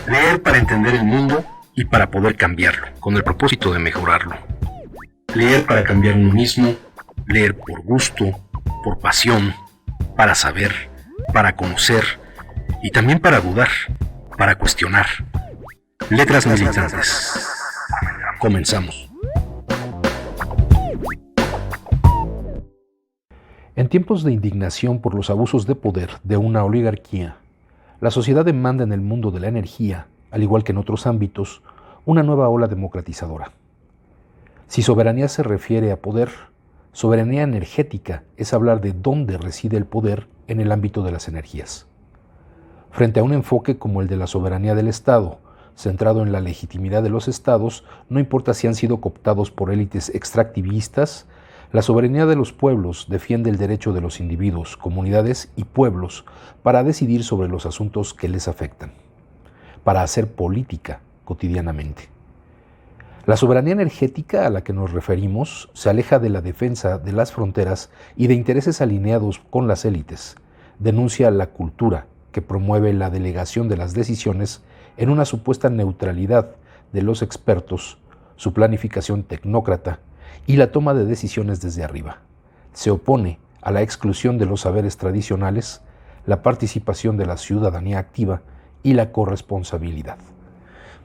Leer para entender el mundo y para poder cambiarlo, con el propósito de mejorarlo. Leer para cambiar uno mismo, leer por gusto, por pasión, para saber, para conocer y también para dudar, para cuestionar. Letras militantes. Comenzamos. En tiempos de indignación por los abusos de poder de una oligarquía, la sociedad demanda en el mundo de la energía, al igual que en otros ámbitos, una nueva ola democratizadora. Si soberanía se refiere a poder, soberanía energética es hablar de dónde reside el poder en el ámbito de las energías. Frente a un enfoque como el de la soberanía del Estado, centrado en la legitimidad de los Estados, no importa si han sido cooptados por élites extractivistas, la soberanía de los pueblos defiende el derecho de los individuos, comunidades y pueblos para decidir sobre los asuntos que les afectan, para hacer política cotidianamente. La soberanía energética a la que nos referimos se aleja de la defensa de las fronteras y de intereses alineados con las élites. Denuncia la cultura que promueve la delegación de las decisiones en una supuesta neutralidad de los expertos, su planificación tecnócrata y la toma de decisiones desde arriba. Se opone a la exclusión de los saberes tradicionales, la participación de la ciudadanía activa y la corresponsabilidad.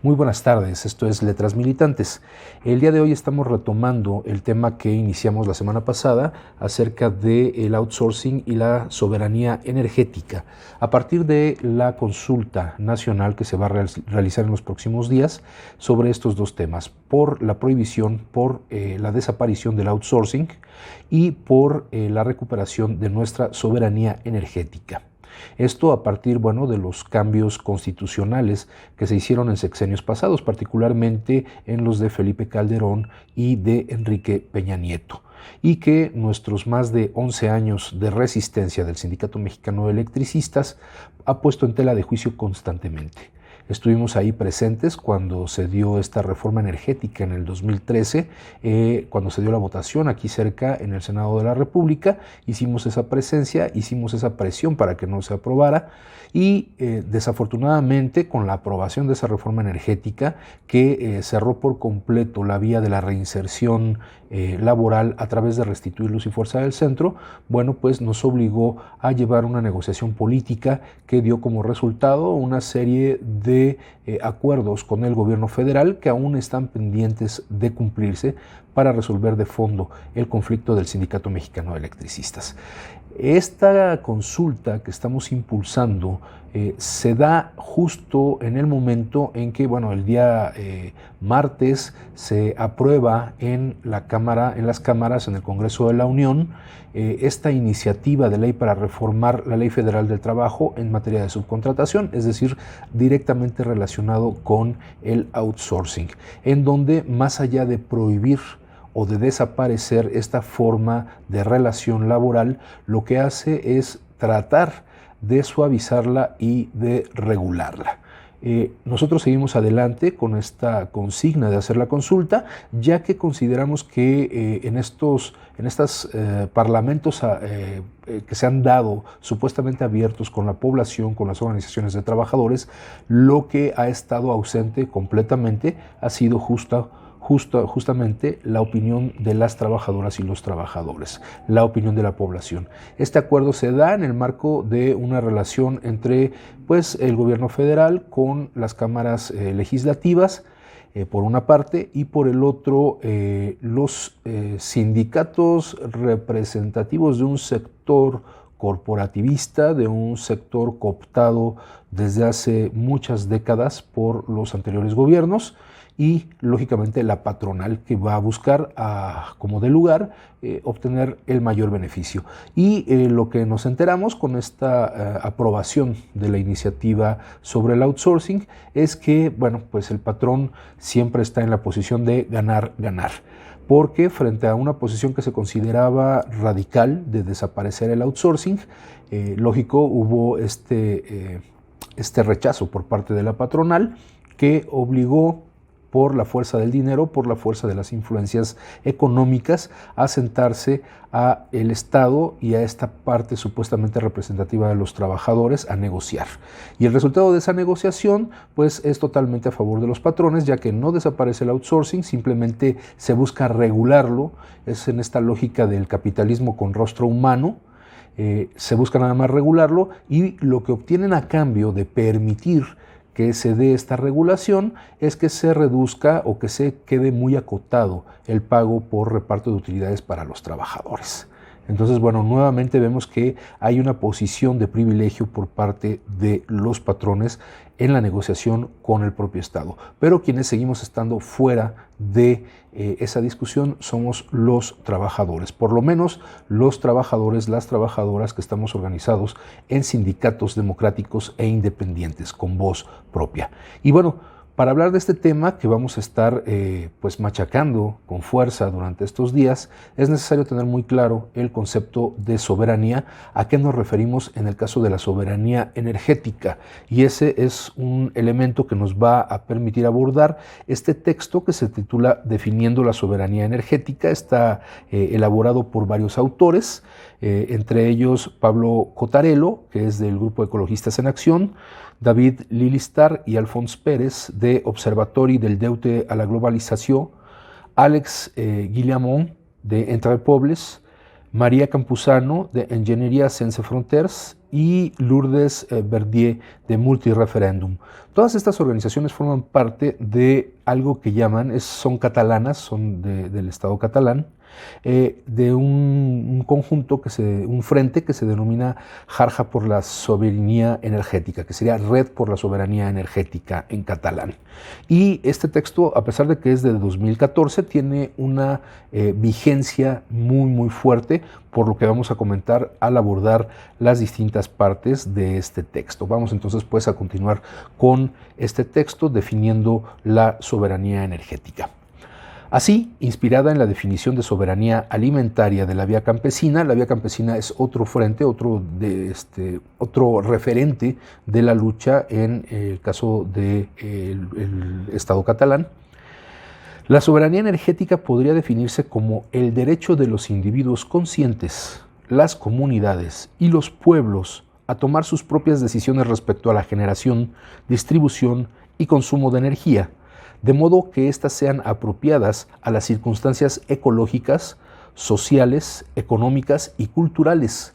Muy buenas tardes, esto es Letras Militantes. El día de hoy estamos retomando el tema que iniciamos la semana pasada acerca del outsourcing y la soberanía energética, a partir de la consulta nacional que se va a realizar en los próximos días sobre estos dos temas, por la prohibición, por la desaparición del outsourcing y por la recuperación de nuestra soberanía energética. Esto a partir, de los cambios constitucionales que se hicieron en sexenios pasados, particularmente en los de Felipe Calderón y de Enrique Peña Nieto, y que nuestros más de 11 años de resistencia del Sindicato Mexicano de Electricistas ha puesto en tela de juicio constantemente. Estuvimos ahí presentes cuando se dio esta reforma energética en el 2013, cuando se dio la votación aquí cerca en el Senado de la República. Hicimos esa presencia, hicimos esa presión para que no se aprobara y desafortunadamente con la aprobación de esa reforma energética que cerró por completo la vía de la reinserción laboral a través de Restituir Luz y Fuerza del Centro, pues nos obligó a llevar una negociación política que dio como resultado una serie de acuerdos con el gobierno federal que aún están pendientes de cumplirse para resolver de fondo el conflicto del Sindicato Mexicano de Electricistas. Esta consulta que estamos impulsando se da justo en el momento en que, el día martes se aprueba en las cámaras, en el Congreso de la Unión, esta iniciativa de ley para reformar la Ley Federal del Trabajo en materia de subcontratación, es decir, directamente relacionado con el outsourcing, en donde más allá de prohibir o de desaparecer esta forma de relación laboral, lo que hace es tratar de suavizarla y de regularla. Nosotros seguimos adelante con esta consigna de hacer la consulta, ya que consideramos que en estos parlamentos que se han dado supuestamente abiertos con la población, con las organizaciones de trabajadores, lo que ha estado ausente completamente ha sido justamente la opinión de las trabajadoras y los trabajadores, la opinión de la población. Este acuerdo se da en el marco de una relación entre el gobierno federal con las cámaras legislativas, por una parte, y por el otro los sindicatos representativos de un sector corporativista, de un sector cooptado desde hace muchas décadas por los anteriores gobiernos, y lógicamente la patronal que va a buscar como de lugar obtener el mayor beneficio. Y lo que nos enteramos con esta aprobación de la iniciativa sobre el outsourcing es que el patrón siempre está en la posición de ganar, porque frente a una posición que se consideraba radical de desaparecer el outsourcing, lógico, hubo este rechazo por parte de la patronal que obligó por la fuerza del dinero, por la fuerza de las influencias económicas, a sentarse a el Estado y a esta parte supuestamente representativa de los trabajadores a negociar. Y el resultado de esa negociación pues es totalmente a favor de los patrones, ya que no desaparece el outsourcing, simplemente se busca regularlo. Es en esta lógica del capitalismo con rostro humano. Se busca nada más regularlo, y lo que obtienen a cambio de permitir que se dé esta regulación es que se reduzca o que se quede muy acotado el pago por reparto de utilidades para los trabajadores. Entonces, bueno, nuevamente vemos que hay una posición de privilegio por parte de los patrones en la negociación con el propio Estado. Pero quienes seguimos estando fuera de esa discusión somos los trabajadores, por lo menos los trabajadores, las trabajadoras que estamos organizados en sindicatos democráticos e independientes con voz propia. Y bueno, para hablar de este tema que vamos a estar pues machacando con fuerza durante estos días, es necesario tener muy claro el concepto de soberanía, a qué nos referimos en el caso de la soberanía energética, y ese es un elemento que nos va a permitir abordar este texto que se titula Definiendo la soberanía energética. Está elaborado por varios autores, entre ellos Pablo Cotarello, que es del Grupo Ecologistas en Acción, David Lilistar y Alfons Pérez de Observatori del Deute a la Globalizació, Alex Guillamón de Entre Pobles, María Campuzano de Enginyeria Sense Frontières y Lourdes Verdier de Multireferendum. Todas estas organizaciones forman parte de algo que llaman, son catalanas, son del Estado catalán, de un conjunto, un frente que se denomina Xarxa por la Soberanía Energética, que sería Red por la Soberanía Energética en catalán. Y este texto, a pesar de que es de 2014, tiene una vigencia muy fuerte, por lo que vamos a comentar al abordar las distintas partes de este texto. Vamos entonces pues a continuar con este texto definiendo la soberanía energética. Así, inspirada en la definición de soberanía alimentaria de la Vía Campesina es otro frente, otro referente de la lucha en el caso del Estado catalán. La soberanía energética podría definirse como el derecho de los individuos conscientes, las comunidades y los pueblos a tomar sus propias decisiones respecto a la generación, distribución y consumo de energía, de modo que éstas sean apropiadas a las circunstancias ecológicas, sociales, económicas y culturales,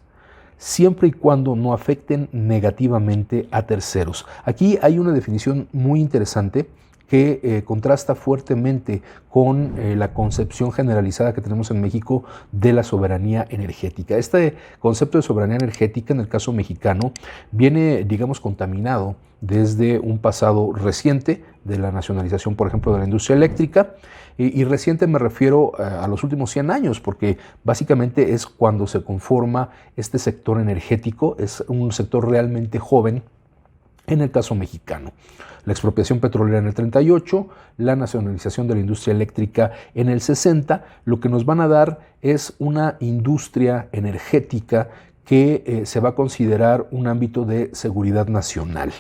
siempre y cuando no afecten negativamente a terceros. Aquí hay una definición muy interesante que contrasta fuertemente con la concepción generalizada que tenemos en México de la soberanía energética. Este concepto de soberanía energética en el caso mexicano viene, digamos, contaminado desde un pasado reciente de la nacionalización, por ejemplo, de la industria eléctrica, y reciente me refiero a los últimos 100 años, porque básicamente es cuando se conforma este sector energético, es un sector realmente joven en el caso mexicano. La expropiación petrolera en el 38, la nacionalización de la industria eléctrica en el 60, lo que nos van a dar es una industria energética que se va a considerar un ámbito de seguridad nacional.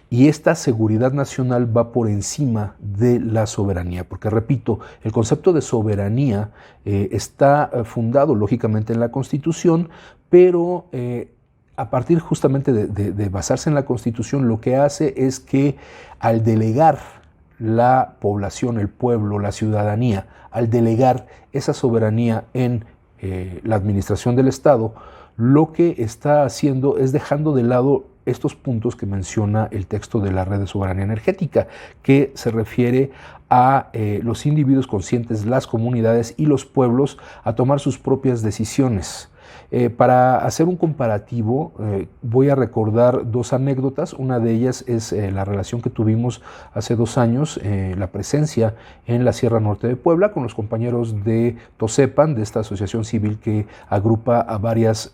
Y esta seguridad nacional va por encima de la soberanía, porque repito, el concepto de soberanía está fundado lógicamente en la Constitución, pero a partir justamente de basarse en la Constitución, lo que hace es que al delegar la población, el pueblo, la ciudadanía, al delegar esa soberanía en la administración del Estado, lo que está haciendo es dejando de lado estos puntos que menciona el texto de la Red de Soberanía Energética, que se refiere a los individuos conscientes, las comunidades y los pueblos a tomar sus propias decisiones. Para hacer un comparativo, voy a recordar dos anécdotas. Una de ellas es la relación que tuvimos hace 2 años, la presencia en la Sierra Norte de Puebla con los compañeros de TOSEPAN, de esta asociación civil que agrupa a varias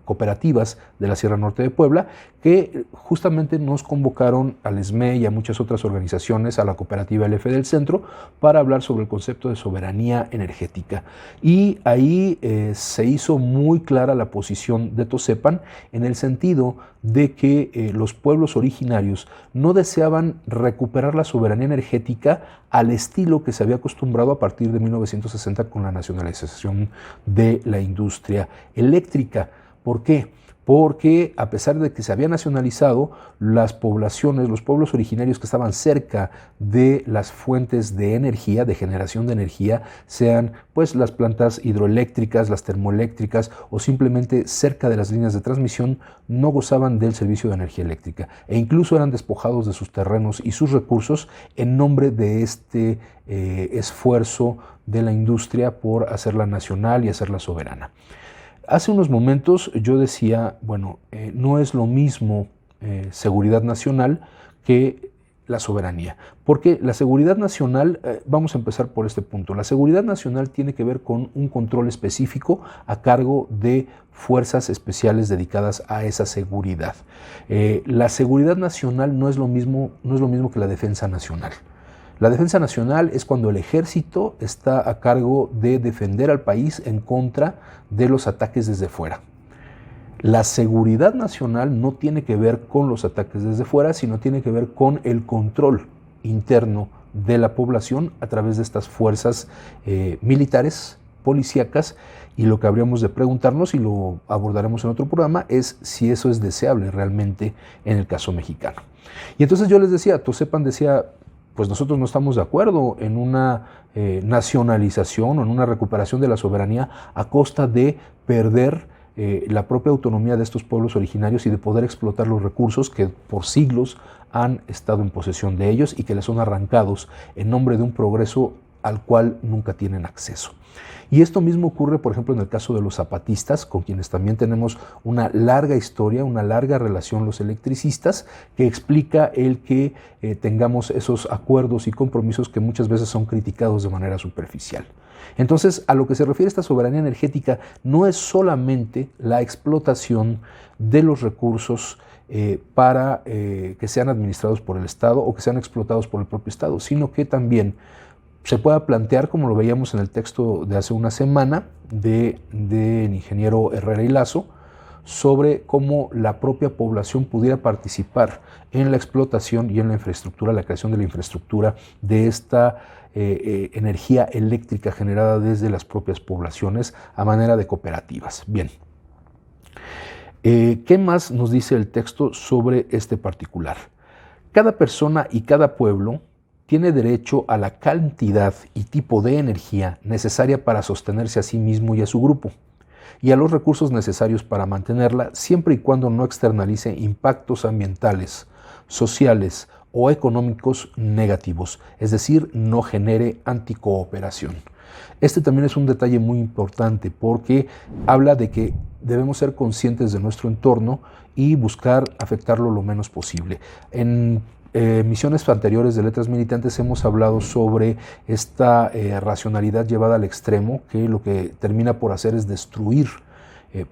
cooperativas de la Sierra Norte de Puebla, que justamente nos convocaron al ESME y a muchas otras organizaciones, a la cooperativa LF del Centro, para hablar sobre el concepto de soberanía energética. Y ahí se hizo muy muy clara la posición de Tosepan en el sentido de que los pueblos originarios no deseaban recuperar la soberanía energética al estilo que se había acostumbrado a partir de 1960 con la nacionalización de la industria eléctrica. ¿Por qué? Porque a pesar de que se había nacionalizado, las poblaciones, los pueblos originarios que estaban cerca de las fuentes de energía, de generación de energía, sean pues las plantas hidroeléctricas, las termoeléctricas o simplemente cerca de las líneas de transmisión, no gozaban del servicio de energía eléctrica e incluso eran despojados de sus terrenos y sus recursos en nombre de este esfuerzo de la industria por hacerla nacional y hacerla soberana. Hace unos momentos yo decía, bueno, no es lo mismo seguridad nacional que la soberanía, porque la seguridad nacional, vamos a empezar por este punto, la seguridad nacional tiene que ver con un control específico a cargo de fuerzas especiales dedicadas a esa seguridad. La seguridad nacional no es lo mismo que la defensa nacional. La defensa nacional es cuando el ejército está a cargo de defender al país en contra de los ataques desde fuera. La seguridad nacional no tiene que ver con los ataques desde fuera, sino tiene que ver con el control interno de la población a través de estas fuerzas militares, policíacas, y lo que habríamos de preguntarnos, y lo abordaremos en otro programa, es si eso es deseable realmente en el caso mexicano. Y entonces yo les decía, Tosepan decía, pues nosotros no estamos de acuerdo en una nacionalización o en una recuperación de la soberanía a costa de perder la propia autonomía de estos pueblos originarios y de poder explotar los recursos que por siglos han estado en posesión de ellos y que les son arrancados en nombre de un progreso al cual nunca tienen acceso. Y esto mismo ocurre, por ejemplo, en el caso de los zapatistas, con quienes también tenemos una larga historia, una larga relación los electricistas, que explica el que tengamos esos acuerdos y compromisos que muchas veces son criticados de manera superficial. Entonces, a lo que se refiere esta soberanía energética no es solamente la explotación de los recursos para que sean administrados por el Estado o que sean explotados por el propio Estado, sino que también se pueda plantear, como lo veíamos en el texto de hace una semana del ingeniero Herrera y Lazo, sobre cómo la propia población pudiera participar en la explotación y en la infraestructura, la creación de la infraestructura de esta energía eléctrica generada desde las propias poblaciones a manera de cooperativas. Bien, ¿qué más nos dice el texto sobre este particular? Cada persona y cada pueblo tiene derecho a la cantidad y tipo de energía necesaria para sostenerse a sí mismo y a su grupo, y a los recursos necesarios para mantenerla, siempre y cuando no externalice impactos ambientales, sociales o económicos negativos, es decir, no genere anticooperación. Este también es un detalle muy importante porque habla de que debemos ser conscientes de nuestro entorno y buscar afectarlo lo menos posible. En misiones anteriores de Letras Militantes hemos hablado sobre esta racionalidad llevada al extremo, que lo que termina por hacer es destruir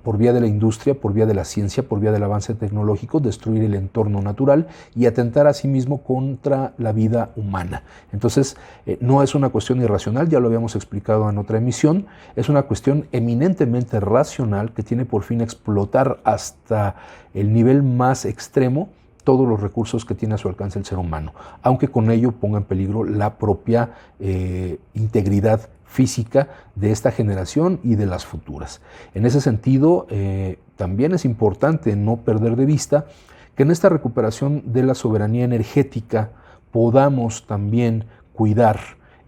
por vía de la industria, por vía de la ciencia, por vía del avance tecnológico, destruir el entorno natural y atentar a sí mismo contra la vida humana. Entonces, no es una cuestión irracional, ya lo habíamos explicado en otra emisión, es una cuestión eminentemente racional que tiene por fin explotar hasta el nivel más extremo todos los recursos que tiene a su alcance el ser humano, aunque con ello ponga en peligro la propia integridad física de esta generación y de las futuras. En ese sentido, también es importante no perder de vista que en esta recuperación de la soberanía energética podamos también cuidar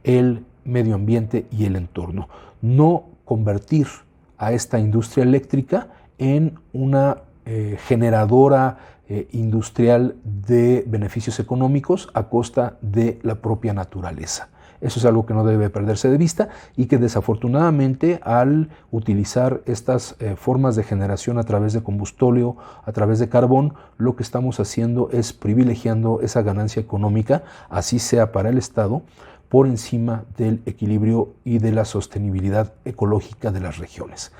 el medio ambiente y el entorno. No convertir a esta industria eléctrica en una generadora industrial de beneficios económicos a costa de la propia naturaleza. Eso es algo que no debe perderse de vista y que desafortunadamente al utilizar estas formas de generación a través de combustóleo, a través de carbón, lo que estamos haciendo es privilegiando esa ganancia económica, así sea para el Estado, por encima del equilibrio y de la sostenibilidad ecológica de las regiones.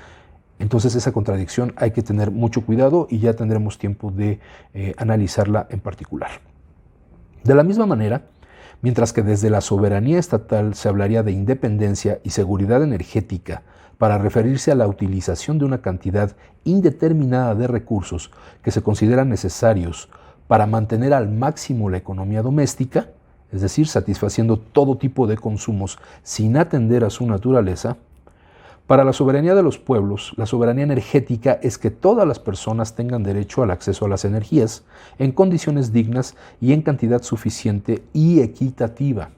Entonces esa contradicción hay que tener mucho cuidado y ya tendremos tiempo de analizarla en particular. De la misma manera, mientras que desde la soberanía estatal se hablaría de independencia y seguridad energética para referirse a la utilización de una cantidad indeterminada de recursos que se consideran necesarios para mantener al máximo la economía doméstica, es decir, satisfaciendo todo tipo de consumos sin atender a su naturaleza. Para la soberanía de los pueblos, la soberanía energética es que todas las personas tengan derecho al acceso a las energías en condiciones dignas y en cantidad suficiente y equitativa.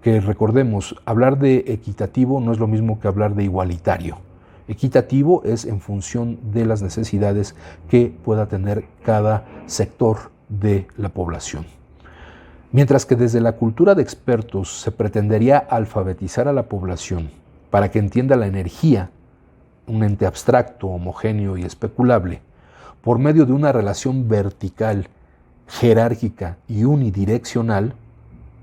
Que recordemos, hablar de equitativo no es lo mismo que hablar de igualitario. Equitativo es en función de las necesidades que pueda tener cada sector de la población. Mientras que desde la cultura de expertos se pretendería alfabetizar a la población para que entienda la energía, un ente abstracto, homogéneo y especulable, por medio de una relación vertical, jerárquica y unidireccional,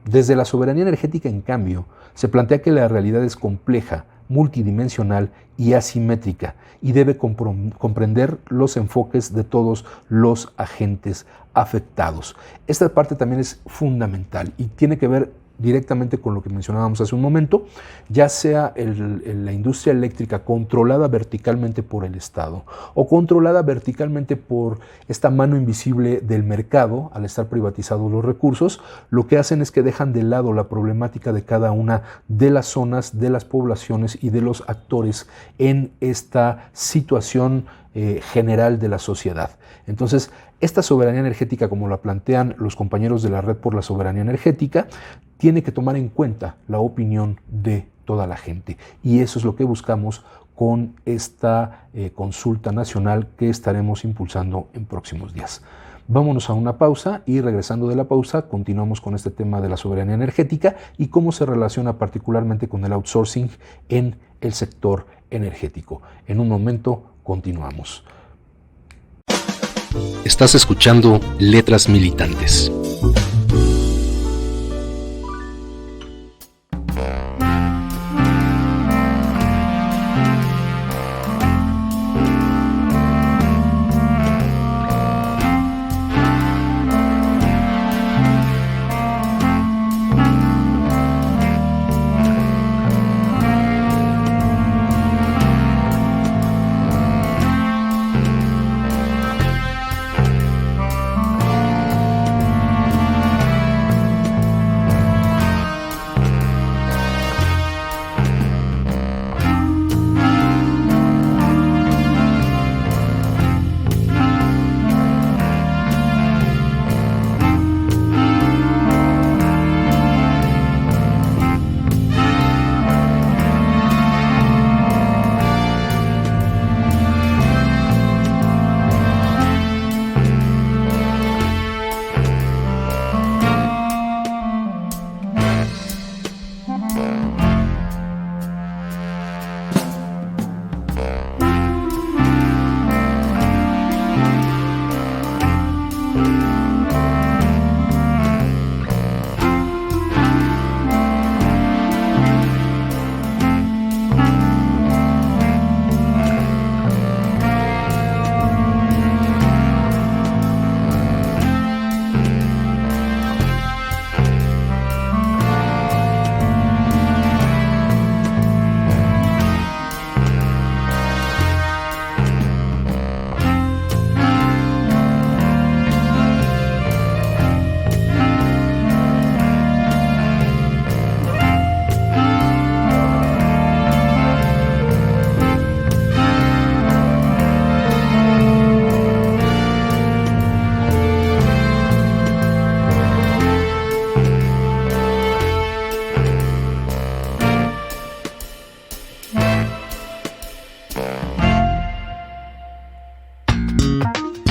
desde la soberanía energética, en cambio, se plantea que la realidad es compleja, multidimensional y asimétrica y debe comprender los enfoques de todos los agentes afectados. Esta parte también es fundamental y tiene que ver directamente con lo que mencionábamos hace un momento, ya sea la industria eléctrica controlada verticalmente por el Estado o controlada verticalmente por esta mano invisible del mercado. Al estar privatizados los recursos, lo que hacen es que dejan de lado la problemática de cada una de las zonas, de las poblaciones y de los actores en esta situación general de la sociedad. Entonces, esta soberanía energética, como la plantean los compañeros de la Red por la Soberanía Energética, tiene que tomar en cuenta la opinión de toda la gente. Y eso es lo que buscamos con esta consulta nacional que estaremos impulsando en próximos días. Vámonos a una pausa y regresando de la pausa continuamos con este tema de la soberanía energética y cómo se relaciona particularmente con el outsourcing en el sector energético. En un momento continuamos. Estás escuchando Letras Militantes.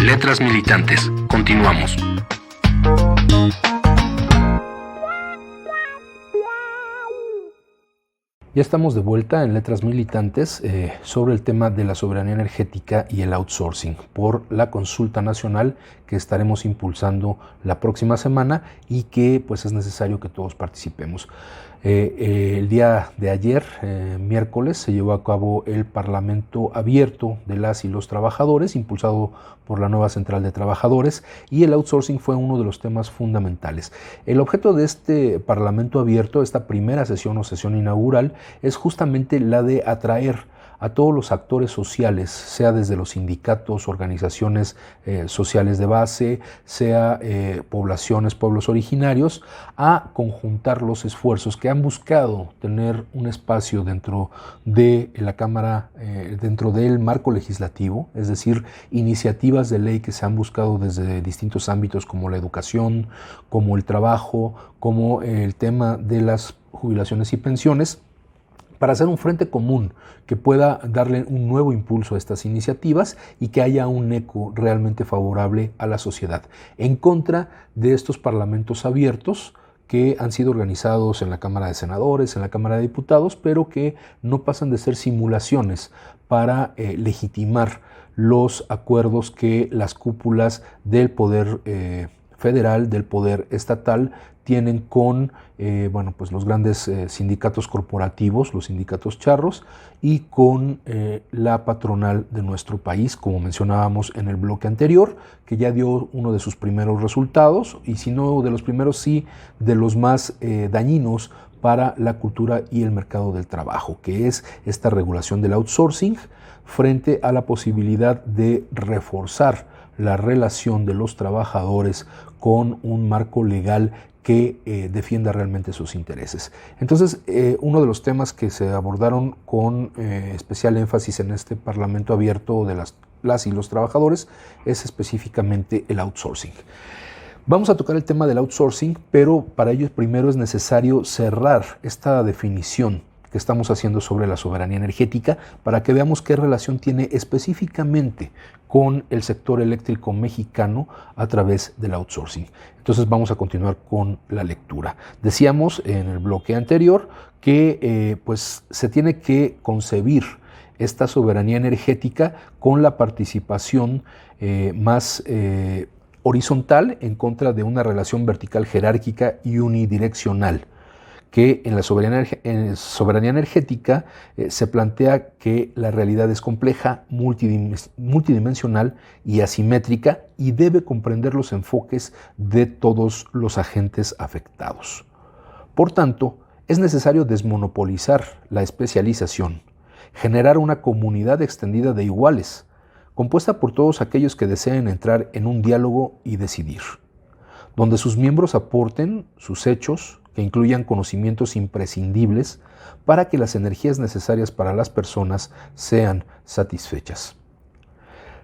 Letras Militantes. Continuamos. Ya estamos de vuelta en Letras Militantes sobre el tema de la soberanía energética y el outsourcing por la consulta nacional que estaremos impulsando la próxima semana y que pues es necesario que todos participemos. El día de ayer, miércoles, se llevó a cabo el Parlamento Abierto de las y los trabajadores, impulsado por la nueva Central de Trabajadores, y el outsourcing fue uno de los temas fundamentales. El objeto de este Parlamento Abierto, esta primera sesión o sesión inaugural, es justamente la de atraer a todos los actores sociales, sea desde los sindicatos, organizaciones sociales de base, sea poblaciones, pueblos originarios, a conjuntar los esfuerzos que han buscado tener un espacio dentro de la Cámara, dentro del marco legislativo, es decir, iniciativas de ley que se han buscado desde distintos ámbitos como la educación, como el trabajo, como el tema de las jubilaciones y pensiones, para hacer un frente común que pueda darle un nuevo impulso a estas iniciativas y que haya un eco realmente favorable a la sociedad, en contra de estos parlamentos abiertos que han sido organizados en la Cámara de Senadores, en la Cámara de Diputados, pero que no pasan de ser simulaciones para legitimar los acuerdos que las cúpulas del poder federal, del poder estatal, tienen con pues los grandes sindicatos corporativos, los sindicatos charros, y con la patronal de nuestro país, como mencionábamos en el bloque anterior, que ya dio uno de sus primeros resultados, y si no de los primeros, sí de los más dañinos para la cultura y el mercado del trabajo, que es esta regulación del outsourcing frente a la posibilidad de reforzar la relación de los trabajadores con un marco legal que defienda realmente sus intereses. Entonces, uno de los temas que se abordaron con especial énfasis en este Parlamento abierto de las y los trabajadores es específicamente el outsourcing. Vamos a tocar el tema del outsourcing, pero para ello primero es necesario cerrar esta definición que estamos haciendo sobre la soberanía energética para que veamos qué relación tiene específicamente con el sector eléctrico mexicano a través del outsourcing. Entonces vamos a continuar con la lectura. Decíamos en el bloque anterior que pues se tiene que concebir esta soberanía energética con la participación más horizontal en contra de una relación vertical jerárquica y unidireccional, que en la soberanía energética se plantea que la realidad es compleja, multidimensional y asimétrica y debe comprender los enfoques de todos los agentes afectados. Por tanto, es necesario desmonopolizar la especialización, generar una comunidad extendida de iguales, compuesta por todos aquellos que deseen entrar en un diálogo y decidir, donde sus miembros aporten sus hechos, que incluyan conocimientos imprescindibles para que las energías necesarias para las personas sean satisfechas.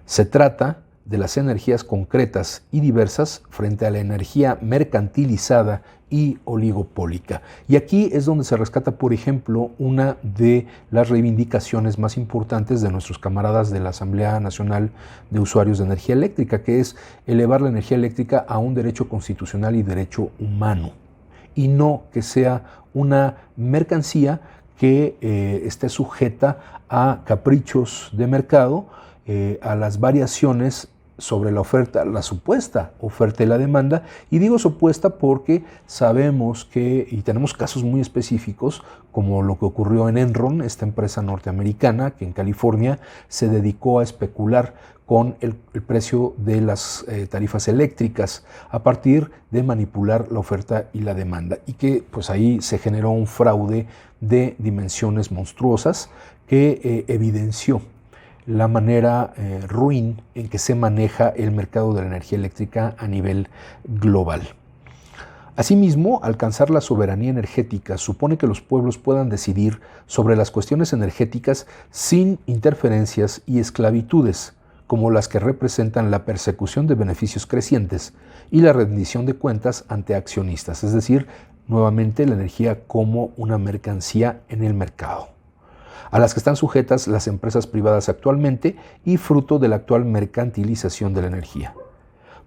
Se trata de las energías concretas y diversas frente a la energía mercantilizada y oligopólica. Y aquí es donde se rescata, por ejemplo, una de las reivindicaciones más importantes de nuestros camaradas de la Asamblea Nacional de Usuarios de Energía Eléctrica, que es elevar la energía eléctrica a un derecho constitucional y derecho humano, y no que sea una mercancía que esté sujeta a caprichos de mercado, a las variaciones sobre la oferta, la supuesta oferta y la demanda. Y digo supuesta porque sabemos que, y tenemos casos muy específicos, como lo que ocurrió en Enron, esta empresa norteamericana que en California se dedicó a especular con el precio de las tarifas eléctricas a partir de manipular la oferta y la demanda, y que pues ahí se generó un fraude de dimensiones monstruosas que evidenció la manera ruin en que se maneja el mercado de la energía eléctrica a nivel global. Asimismo, alcanzar la soberanía energética supone que los pueblos puedan decidir sobre las cuestiones energéticas sin interferencias y esclavitudes, como las que representan la persecución de beneficios crecientes y la rendición de cuentas ante accionistas, es decir, nuevamente la energía como una mercancía en el mercado, a las que están sujetas las empresas privadas actualmente y fruto de la actual mercantilización de la energía.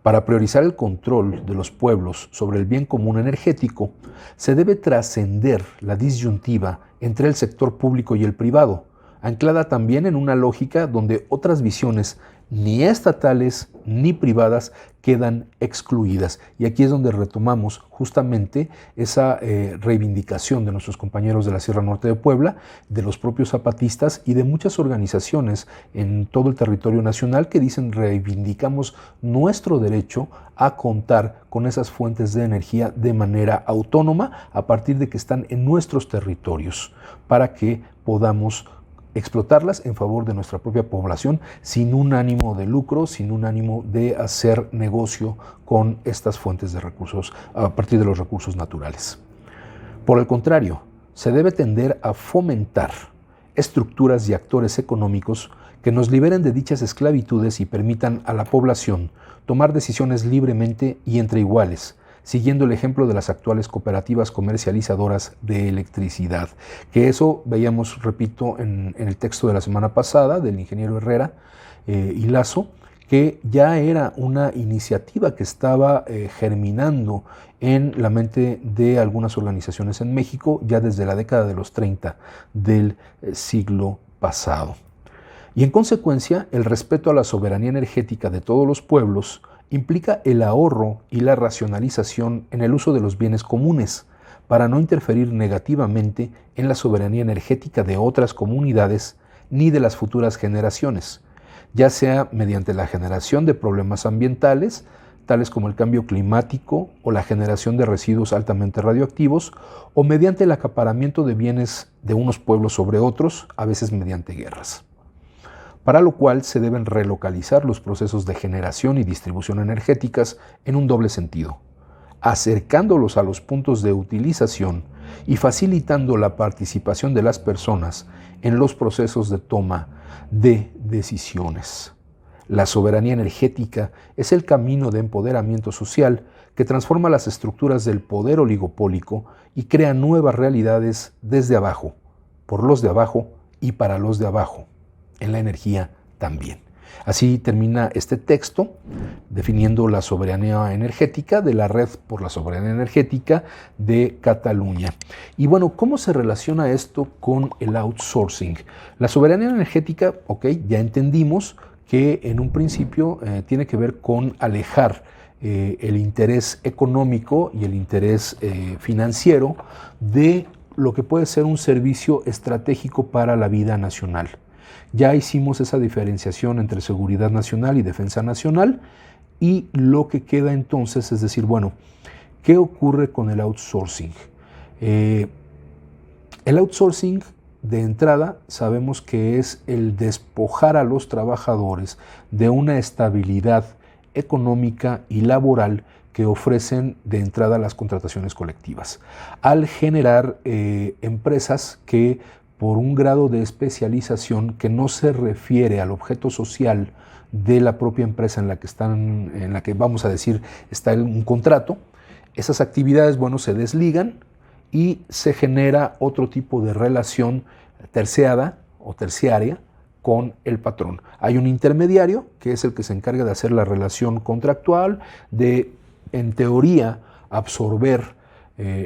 Para priorizar el control de los pueblos sobre el bien común energético, se debe trascender la disyuntiva entre el sector público y el privado, anclada también en una lógica donde otras visiones ni estatales ni privadas quedan excluidas. Y aquí es donde retomamos justamente esa reivindicación de nuestros compañeros de la Sierra Norte de Puebla, de los propios zapatistas y de muchas organizaciones en todo el territorio nacional que dicen: reivindicamos nuestro derecho a contar con esas fuentes de energía de manera autónoma a partir de que están en nuestros territorios, para que podamos explotarlas en favor de nuestra propia población sin un ánimo de lucro, sin un ánimo de hacer negocio con estas fuentes de recursos a partir de los recursos naturales. Por el contrario, se debe tender a fomentar estructuras y actores económicos que nos liberen de dichas esclavitudes y permitan a la población tomar decisiones libremente y entre iguales, siguiendo el ejemplo de las actuales cooperativas comercializadoras de electricidad. Que eso veíamos, repito, en el texto de la semana pasada del ingeniero Herrera y Lazo, que ya era una iniciativa que estaba germinando en la mente de algunas organizaciones en México ya desde la década de los 30 del siglo pasado. Y en consecuencia, el respeto a la soberanía energética de todos los pueblos implica el ahorro y la racionalización en el uso de los bienes comunes para no interferir negativamente en la soberanía energética de otras comunidades ni de las futuras generaciones, ya sea mediante la generación de problemas ambientales, tales como el cambio climático o la generación de residuos altamente radioactivos, o mediante el acaparamiento de bienes de unos pueblos sobre otros, a veces mediante guerras. Para lo cual se deben relocalizar los procesos de generación y distribución energéticas en un doble sentido, acercándolos a los puntos de utilización y facilitando la participación de las personas en los procesos de toma de decisiones. La soberanía energética es el camino de empoderamiento social que transforma las estructuras del poder oligopólico y crea nuevas realidades desde abajo, por los de abajo y para los de abajo. En la energía también. Así termina este texto definiendo la soberanía energética de la Red por la Soberanía Energética de Cataluña. Y bueno, ¿cómo se relaciona esto con el outsourcing? La soberanía energética, ya entendimos que en un principio tiene que ver con alejar el interés económico y el interés financiero de lo que puede ser un servicio estratégico para la vida nacional. Ya hicimos esa diferenciación entre seguridad nacional y defensa nacional y lo que queda entonces es decir, bueno, ¿qué ocurre con el outsourcing? El outsourcing de entrada sabemos que es el despojar a los trabajadores de una estabilidad económica y laboral que ofrecen de entrada las contrataciones colectivas, al generar empresas que por un grado de especialización que no se refiere al objeto social de la propia empresa en la que vamos a decir está un contrato, esas actividades, se desligan y se genera otro tipo de relación terciada o terciaria con el patrón. Hay un intermediario que es el que se encarga de hacer la relación contractual, de, en teoría, absorber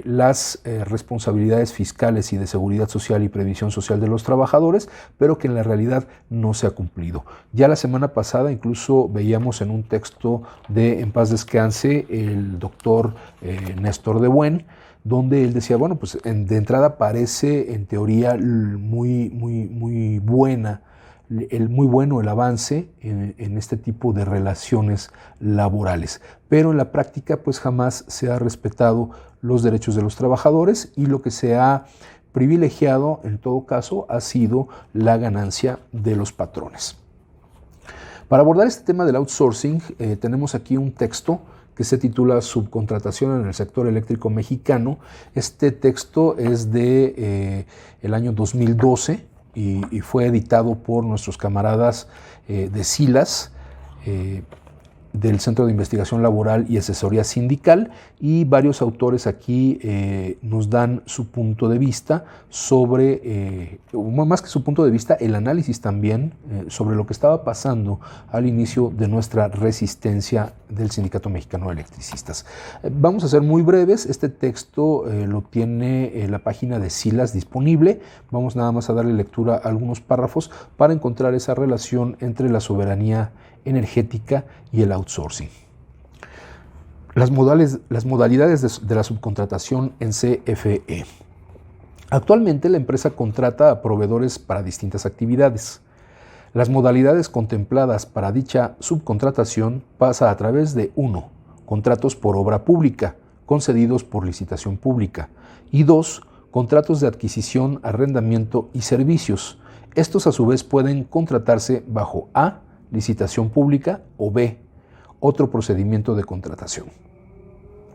las responsabilidades fiscales y de seguridad social y previsión social de los trabajadores, pero que en la realidad no se ha cumplido. Ya la semana pasada incluso veíamos en un texto de En paz descanse el doctor Néstor de Buen, donde él decía, de entrada parece en teoría muy bueno el avance en este tipo de relaciones laborales, pero en la práctica jamás se ha respetado los derechos de los trabajadores y lo que se ha privilegiado en todo caso ha sido la ganancia de los patrones. Para abordar este tema del outsourcing tenemos aquí un texto que se titula Subcontratación en el sector eléctrico mexicano. Este texto es de el año 2012 y fue editado por nuestros camaradas de SILAS, del Centro de Investigación Laboral y Asesoría Sindical, y varios autores aquí nos dan su punto de vista sobre, más que su punto de vista, el análisis también sobre lo que estaba pasando al inicio de nuestra resistencia del Sindicato Mexicano de Electricistas. Vamos a ser muy breves, este texto lo tiene la página de SILAS disponible, vamos nada más a darle lectura a algunos párrafos para encontrar esa relación entre la soberanía energética y el outsourcing. Las modalidades de la subcontratación en CFE. Actualmente la empresa contrata a proveedores para distintas actividades. Las modalidades contempladas para dicha subcontratación pasa a través de 1. Contratos por obra pública, concedidos por licitación pública, y 2. Contratos de adquisición, arrendamiento y servicios, Estos a su vez pueden contratarse bajo A, licitación pública, o B, otro procedimiento de contratación.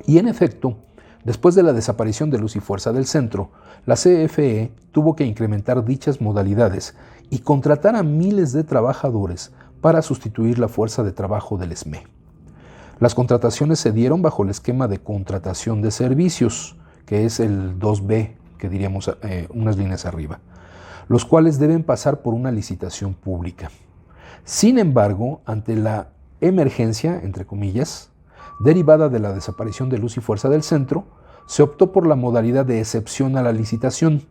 Y en efecto, después de la desaparición de Luz y Fuerza del Centro, la CFE tuvo que incrementar dichas modalidades y contratar a miles de trabajadores para sustituir la fuerza de trabajo del SME. Las contrataciones se dieron bajo el esquema de contratación de servicios, que es el 2B, que diríamos unas líneas arriba, los cuales deben pasar por una licitación pública. Sin embargo, ante la emergencia, entre comillas, derivada de la desaparición de Luz y Fuerza del Centro, se optó por la modalidad de excepción a la licitación,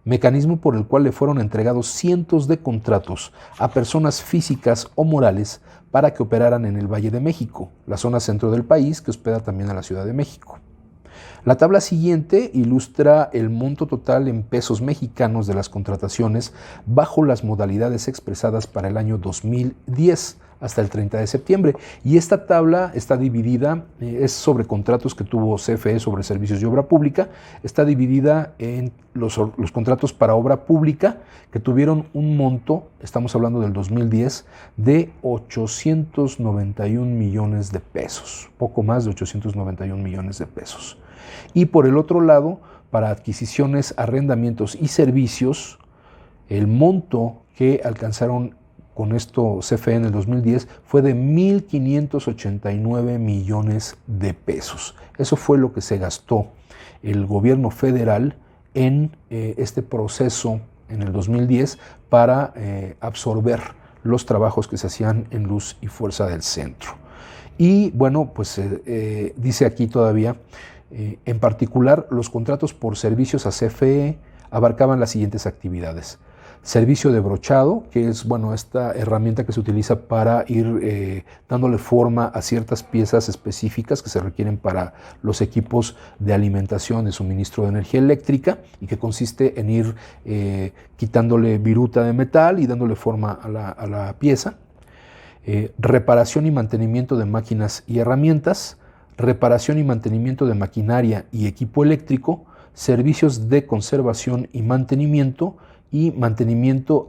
mecanismo por el cual le fueron entregados cientos de contratos a personas físicas o morales para que operaran en el Valle de México, la zona centro del país que hospeda también a la Ciudad de México. La tabla siguiente ilustra el monto total en pesos mexicanos de las contrataciones bajo las modalidades expresadas para el año 2010 hasta el 30 de septiembre. Y esta tabla está dividida, es sobre contratos que tuvo CFE sobre servicios y obra pública, está dividida en los contratos para obra pública que tuvieron un monto, estamos hablando del 2010, de 891 millones de pesos, poco más de 891 millones de pesos. Y por el otro lado, para adquisiciones, arrendamientos y servicios, el monto que alcanzaron con esto CFE en el 2010 fue de 1.589 millones de pesos. Eso fue lo que se gastó el gobierno federal en este proceso en el 2010 para absorber los trabajos que se hacían en Luz y Fuerza del Centro. Y bueno, pues dice aquí todavía, en particular, los contratos por servicios a CFE abarcaban las siguientes actividades. Servicio de brochado, que es esta herramienta que se utiliza para ir dándole forma a ciertas piezas específicas que se requieren para los equipos de alimentación, de suministro de energía eléctrica, y que consiste en ir quitándole viruta de metal y dándole forma a la pieza. Reparación y mantenimiento de máquinas y herramientas, reparación y mantenimiento de maquinaria y equipo eléctrico, servicios de conservación y mantenimiento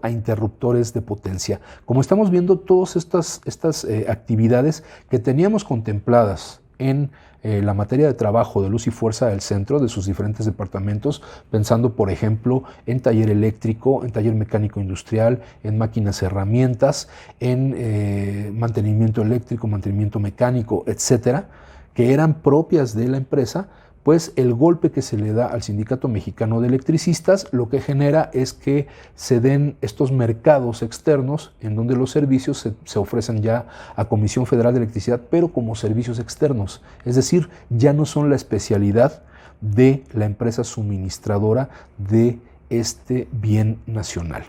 a interruptores de potencia. Como estamos viendo, todas estas actividades que teníamos contempladas en la materia de trabajo de Luz y Fuerza del Centro, de sus diferentes departamentos, pensando, por ejemplo, en taller eléctrico, en taller mecánico industrial, en máquinas herramientas, en mantenimiento eléctrico, mantenimiento mecánico, etcétera, que eran propias de la empresa, pues el golpe que se le da al Sindicato Mexicano de Electricistas lo que genera es que se den estos mercados externos en donde los servicios se ofrecen ya a Comisión Federal de Electricidad, pero como servicios externos. Es decir, ya no son la especialidad de la empresa suministradora de este bien nacional.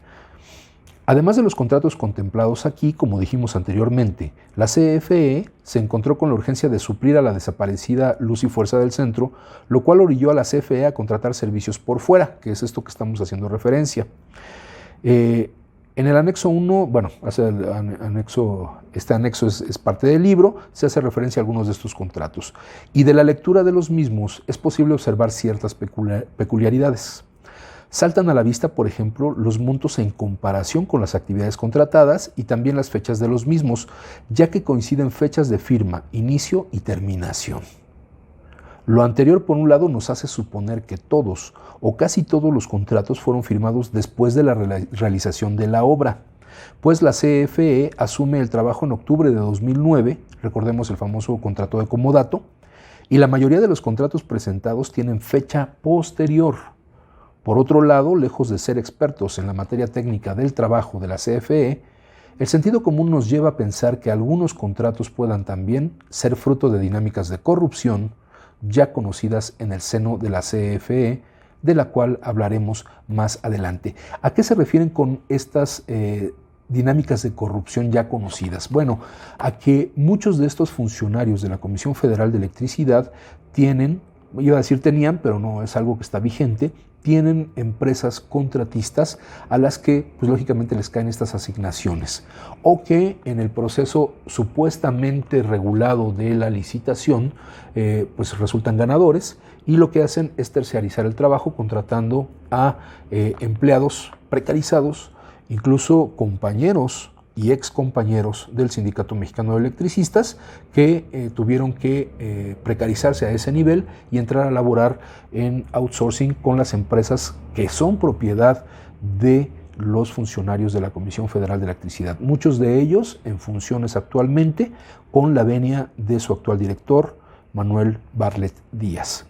Además de los contratos contemplados aquí, como dijimos anteriormente, la CFE se encontró con la urgencia de suplir a la desaparecida Luz y Fuerza del Centro, lo cual orilló a la CFE a contratar servicios por fuera, que es esto que estamos haciendo referencia. En el anexo 1, este anexo es parte del libro, se hace referencia a algunos de estos contratos. Y de la lectura de los mismos es posible observar ciertas peculiaridades. Saltan a la vista, por ejemplo, los montos en comparación con las actividades contratadas y también las fechas de los mismos, ya que coinciden fechas de firma, inicio y terminación. Lo anterior, por un lado, nos hace suponer que todos o casi todos los contratos fueron firmados después de la realización de la obra, pues la CFE asume el trabajo en octubre de 2009, recordemos el famoso contrato de comodato, y la mayoría de los contratos presentados tienen fecha posterior. Por otro lado, lejos de ser expertos en la materia técnica del trabajo de la CFE, el sentido común nos lleva a pensar que algunos contratos puedan también ser fruto de dinámicas de corrupción ya conocidas en el seno de la CFE, de la cual hablaremos más adelante. ¿A qué se refieren con estas dinámicas de corrupción ya conocidas? Bueno, a que muchos de estos funcionarios de la Comisión Federal de Electricidad tenían, pero no es algo que está vigente, tienen empresas contratistas a las que, pues lógicamente, les caen estas asignaciones, o que en el proceso supuestamente regulado de la licitación, pues resultan ganadores, y lo que hacen es terciarizar el trabajo contratando a empleados precarizados incluso compañeros y excompañeros del Sindicato Mexicano de Electricistas que tuvieron que precarizarse a ese nivel y entrar a laborar en outsourcing con las empresas que son propiedad de los funcionarios de la Comisión Federal de Electricidad, muchos de ellos en funciones actualmente con la venia de su actual director, Manuel Bartlett Díaz.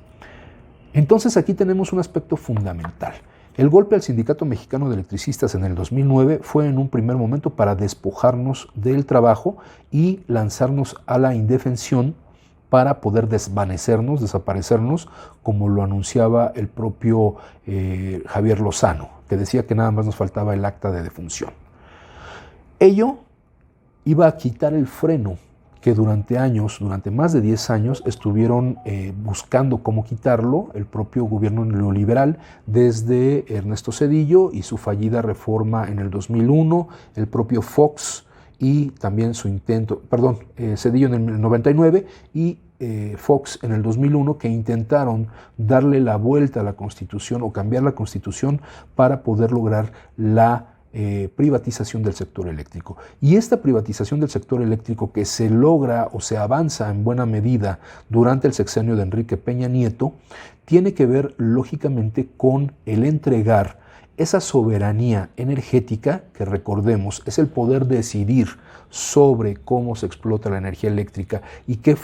Entonces aquí tenemos un aspecto fundamental. El golpe al Sindicato Mexicano de Electricistas en el 2009 fue en un primer momento para despojarnos del trabajo y lanzarnos a la indefensión para poder desvanecernos, desaparecernos, como lo anunciaba el propio Javier Lozano, que decía que nada más nos faltaba el acta de defunción. Ello iba a quitar el freno que durante más de 10 años, estuvieron buscando cómo quitarlo el propio gobierno neoliberal, desde Ernesto Zedillo y su fallida reforma en el 2001, el propio Fox y también su intento, Zedillo en el 99 y Fox en el 2001, que intentaron darle la vuelta a la Constitución o cambiar la Constitución para poder lograr la privatización del sector eléctrico. Y esta privatización del sector eléctrico, que se logra o se avanza en buena medida durante el sexenio de Enrique Peña Nieto, tiene que ver lógicamente con el entregar esa soberanía energética, que recordemos es el poder decidir sobre cómo se explota la energía eléctrica y qué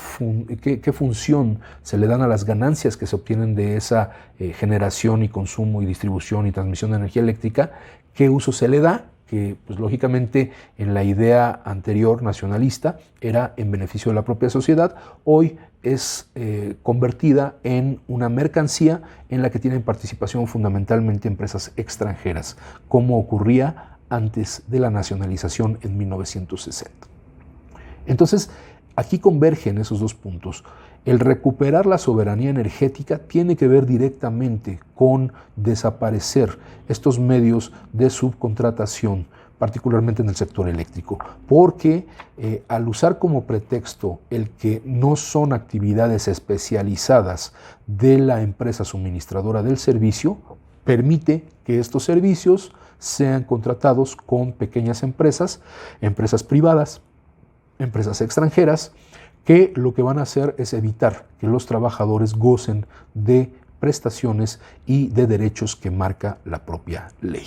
función se le dan a las ganancias que se obtienen de esa generación y consumo y distribución y transmisión de energía eléctrica, qué uso se le da, que pues lógicamente en la idea anterior nacionalista era en beneficio de la propia sociedad. Hoy es convertida en una mercancía en la que tienen participación fundamentalmente empresas extranjeras, como ocurría antes de la nacionalización en 1960. Entonces, aquí convergen esos dos puntos. El recuperar la soberanía energética tiene que ver directamente con desaparecer estos medios de subcontratación, particularmente en el sector eléctrico, porque al usar como pretexto el que no son actividades especializadas de la empresa suministradora del servicio, permite que estos servicios sean contratados con pequeñas empresas, empresas privadas, empresas extranjeras, que lo que van a hacer es evitar que los trabajadores gocen de prestaciones y de derechos que marca la propia ley.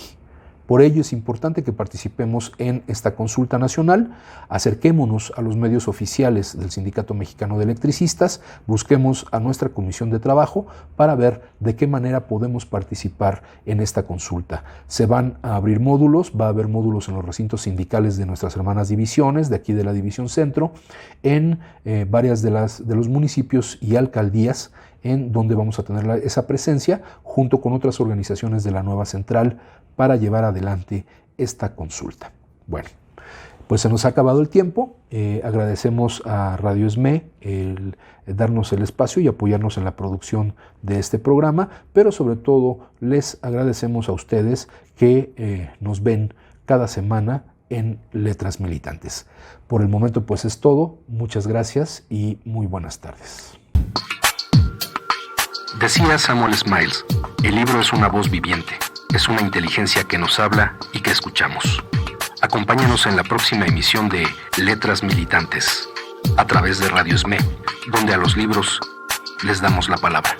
Por ello es importante que participemos en esta consulta nacional, acerquémonos a los medios oficiales del Sindicato Mexicano de Electricistas, busquemos a nuestra comisión de trabajo para ver de qué manera podemos participar en esta consulta. Se van a abrir módulos, va a haber módulos en los recintos sindicales de nuestras hermanas divisiones, de aquí de la División Centro, en varias de los municipios y alcaldías, en donde vamos a tener esa presencia junto con otras organizaciones de la nueva central para llevar adelante esta consulta. Bueno, pues se nos ha acabado el tiempo. Agradecemos a Radio ESME el darnos el espacio y apoyarnos en la producción de este programa, pero sobre todo les agradecemos a ustedes que nos ven cada semana en Letras Militantes. Por el momento pues es todo. Muchas gracias y muy buenas tardes. Decía Samuel Smiles, el libro es una voz viviente, es una inteligencia que nos habla y que escuchamos. Acompáñanos en la próxima emisión de Letras Militantes, a través de Radio ESME, donde a los libros les damos la palabra.